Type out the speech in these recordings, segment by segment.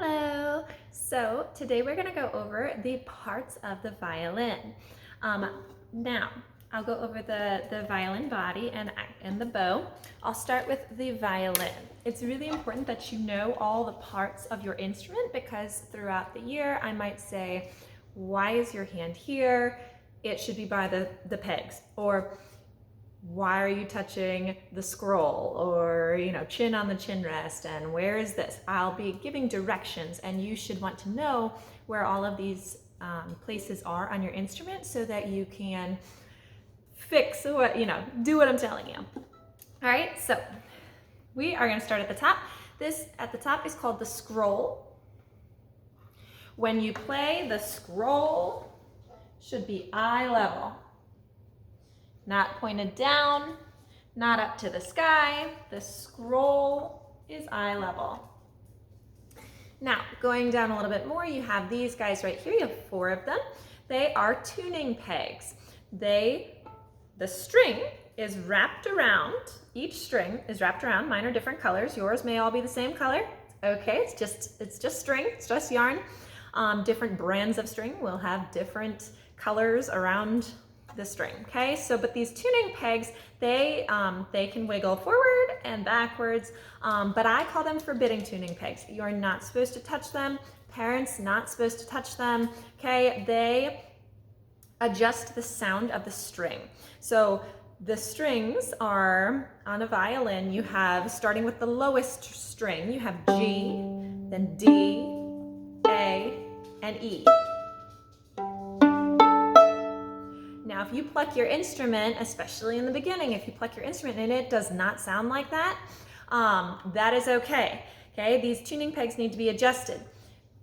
Hello! So today we're going to go over the parts of the violin. Now, I'll go over the violin body and the bow. I'll start with the violin. It's really important that you know all the parts of your instrument because throughout the year I might say, why is your hand here? It should be by the pegs. Or why are you touching the scroll, or chin on the chin rest, and where is this? I'll be giving directions, and you should want to know where all of these places are on your instrument so that you can fix what, do what I'm telling you. All right, so we are going to start at the top. This at the top is called the scroll. When you play, the scroll should be eye level. Not pointed down, not up to the sky. The scroll is eye level. Now, going down a little bit more, you have these guys right here. You have 4 of them. They are tuning pegs. The string is wrapped around, each string is wrapped around. Mine are different colors. Yours may all be the same color. Okay, it's just string, it's just yarn. Different brands of string will have different colors around the string, okay? So, but these tuning pegs, they can wiggle forward and backwards, but I call them forbidden tuning pegs. You are not supposed to touch them. Parents, not supposed to touch them, okay? They adjust the sound of the string. So the strings are, on a violin, you have, starting with the lowest string, you have G, then D, A, and E. Now, if you pluck your instrument, especially in the beginning, if you pluck your instrument and it does not sound like that, that is okay. Okay, these tuning pegs need to be adjusted,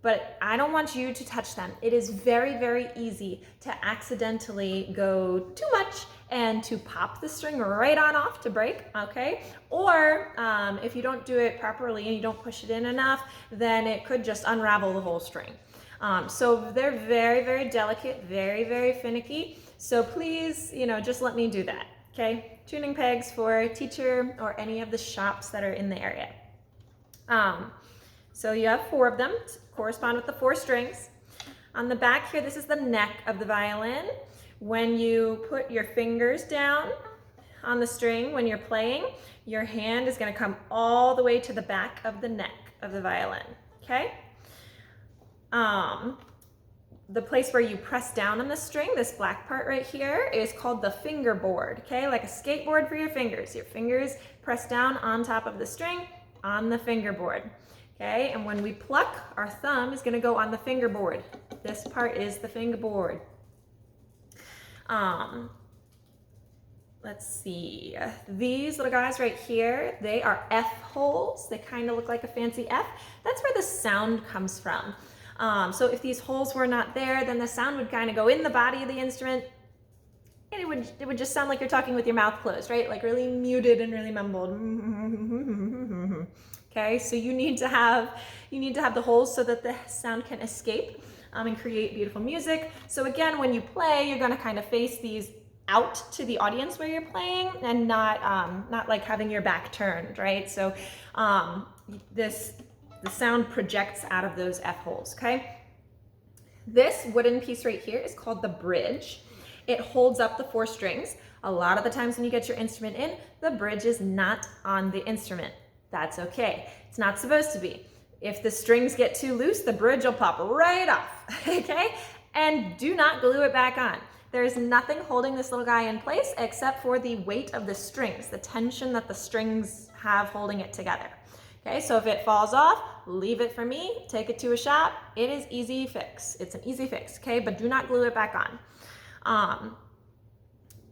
but I don't want you to touch them. It is very, very easy to accidentally go too much and to pop the string right on off to break, okay? Or if you don't do it properly and you don't push it in enough, then it could just unravel the whole string. So they're very, very delicate, very, very finicky. So please, just let me do that, okay? Tuning pegs for teacher or any of the shops that are in the area. So you have 4 of them to correspond with the 4 strings. On the back here, this is the neck of the violin. When you put your fingers down on the string when you're playing, your hand is going to come all the way to the back of the neck of the violin, okay? The place where you press down on the string, this black part right here, is called the fingerboard, okay? Like a skateboard for your fingers. Your fingers press down on top of the string on the fingerboard, okay? And when we pluck, our thumb is gonna go on the fingerboard. This part is the fingerboard. Let's see, these little guys right here, they are F holes. They kind of look like a fancy F. That's where the sound comes from. So if these holes were not there, then the sound would kind of go in the body of the instrument, and it would just sound like you're talking with your mouth closed, right? Like really muted and really mumbled. Okay, so you need to have the holes so that the sound can escape and create beautiful music. So again, when you play, you're going to kind of face these out to the audience where you're playing, and not like having your back turned, right? So the sound projects out of those F holes, okay? This wooden piece right here is called the bridge. It holds up the 4 strings. A lot of the times when you get your instrument in, the bridge is not on the instrument. That's okay. It's not supposed to be. If the strings get too loose, the bridge will pop right off, okay? And do not glue it back on. There's nothing holding this little guy in place except for the weight of the strings, the tension that the strings have holding it together. Okay, so if it falls off, leave it for me, take it to a shop. It is easy fix. It's an easy fix, okay? But do not glue it back on.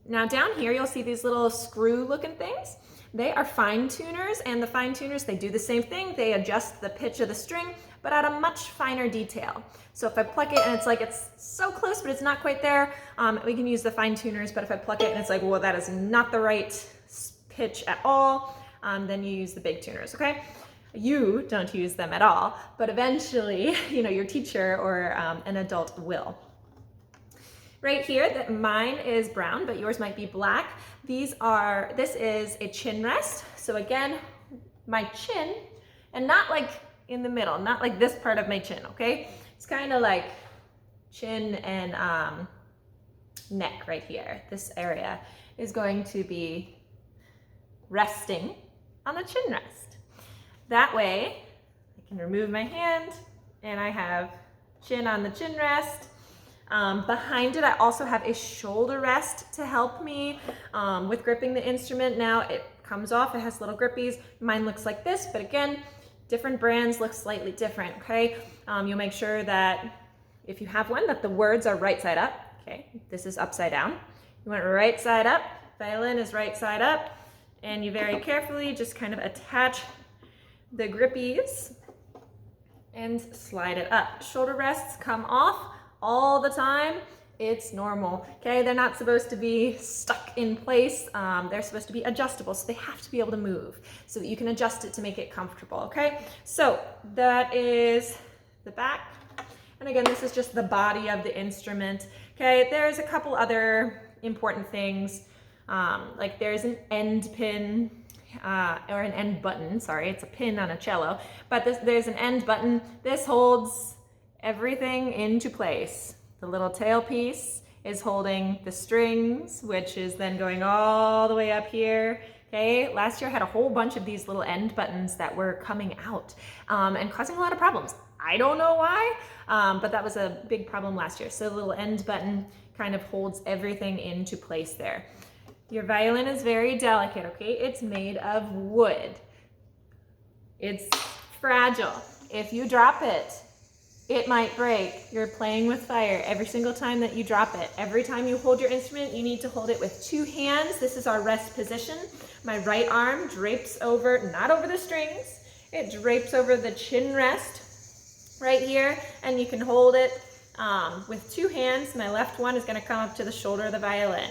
Now down here, you'll see these little screw looking things. They are fine tuners, and the fine tuners, they do the same thing. They adjust the pitch of the string, but at a much finer detail. So if I pluck it and it's like it's so close, but it's not quite there, we can use the fine tuners. But if I pluck it and it's like, well, that is not the right pitch at all, then you use the big tuners, okay? You don't use them at all, but eventually, your teacher or an adult will. Right here, mine is brown, but yours might be black. This is a chin rest. So again, my chin, and not like in the middle, not like this part of my chin, okay? It's kind of like chin and neck right here. This area is going to be resting on the chin rest. That way, I can remove my hand and I have chin on the chin rest. Behind it, I also have a shoulder rest to help me with gripping the instrument. Now it comes off, it has little grippies. Mine looks like this, but again, different brands look slightly different, okay? You'll make sure that if you have one, that the words are right side up, okay? This is upside down. You want it right side up, violin is right side up, and you very carefully just kind of attach the grippies and slide it up. Shoulder rests come off all the time. It's normal, okay? They're not supposed to be stuck in place. They're supposed to be adjustable, so they have to be able to move so that you can adjust it to make it comfortable, okay? So that is the back. And again, this is just the body of the instrument, okay? There's a couple other important things, like there's an end pin, or an end button, sorry, it's a pin on a cello, but there's an end button. This holds everything into place. The little tailpiece is holding the strings, which is then going all the way up here. Okay, last year I had a whole bunch of these little end buttons that were coming out and causing a lot of problems. I don't know why, but that was a big problem last year. So the little end button kind of holds everything into place there. Your violin is very delicate, okay? It's made of wood. It's fragile. If you drop it, it might break. You're playing with fire every single time that you drop it. Every time you hold your instrument, you need to hold it with two hands. This is our rest position. My right arm drapes over, not over the strings, it drapes over the chin rest right here, and you can hold it with two hands. My left one is gonna come up to the shoulder of the violin.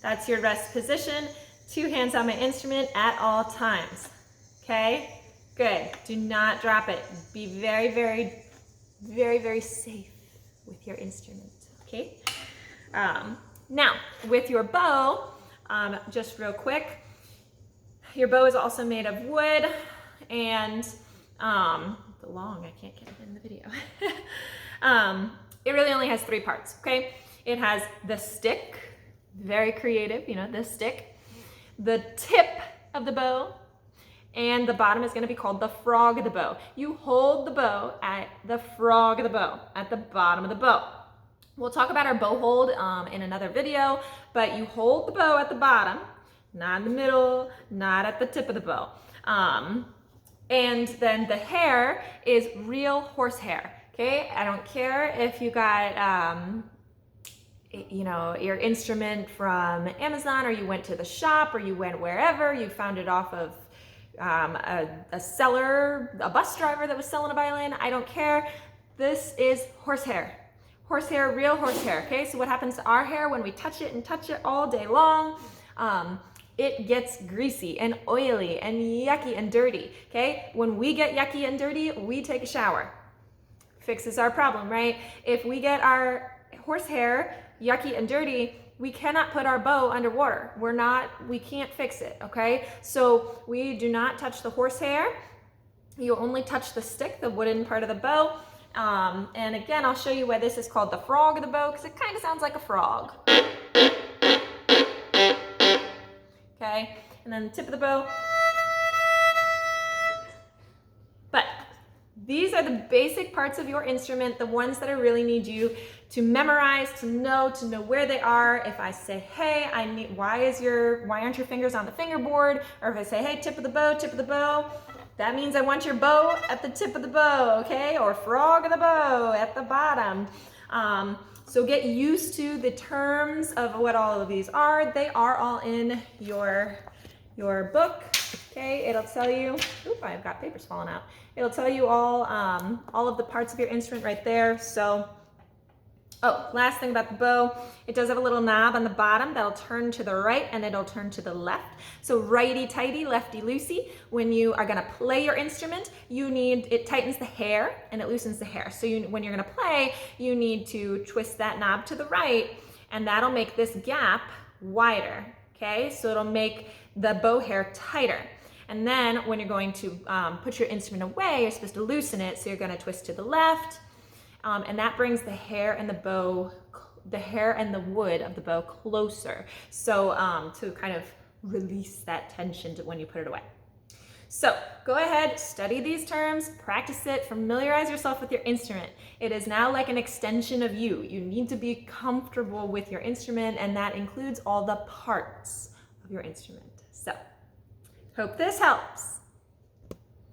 That's your rest position. Two hands on my instrument at all times, okay? Good, do not drop it. Be very, very, very, very safe with your instrument, okay? Now, with your bow, just real quick, your bow is also made of wood, and the long, I can't get it in the video. It really only has three parts, okay? It has the stick, very creative, you know, this stick, the tip of the bow, and the bottom is going to be called the frog of the bow. You hold the bow at the frog of the bow, at the bottom of the bow. We'll talk about our bow hold in another video, but you hold the bow at the bottom, not in the middle, not at the tip of the bow. And then the hair is real horsehair, okay? I don't care if you got, you know, your instrument from Amazon, or you went to the shop, or you went wherever, you found it off of a seller, a bus driver that was selling a violin. I don't care. This is horsehair. Horsehair, real horsehair, okay? So what happens to our hair when we touch it and touch it all day long? It gets greasy and oily and yucky and dirty, okay? When we get yucky and dirty, we take a shower. Fixes our problem, right? If we get our horsehair yucky and dirty, we cannot put our bow underwater. We can't fix it, okay? So we do not touch the horsehair. You only touch the stick, the wooden part of the bow. And again, I'll show you why this is called the frog of the bow, because it kind of sounds like a frog. Okay, and then the tip of the bow. But these are the basic parts of your instrument, the ones that I really need you to memorize, to know where they are. If I say, hey, why aren't your fingers on the fingerboard? Or if I say, hey, tip of the bow, that means I want your bow at the tip of the bow, okay? Or frog of the bow at the bottom. So get used to the terms of what all of these are. They are all in your book, okay? It'll tell you, oop, I've got papers falling out. It'll tell you all of the parts of your instrument right there. So, oh, last thing about the bow, it does have a little knob on the bottom that'll turn to the right and it'll turn to the left. So righty-tighty, lefty-loosey. When you are gonna play your instrument, it tightens the hair and it loosens the hair. So when you're gonna play, you need to twist that knob to the right, and that'll make this gap wider, okay? So it'll make the bow hair tighter. And then when you're going to put your instrument away, you're supposed to loosen it. So you're going to twist to the left, and that brings the hair and the bow, the hair and the wood of the bow closer. So to kind of release that tension to when you put it away. So go ahead, study these terms, practice it, familiarize yourself with your instrument. It is now like an extension of you. You need to be comfortable with your instrument, and that includes all the parts of your instrument. So hope this helps.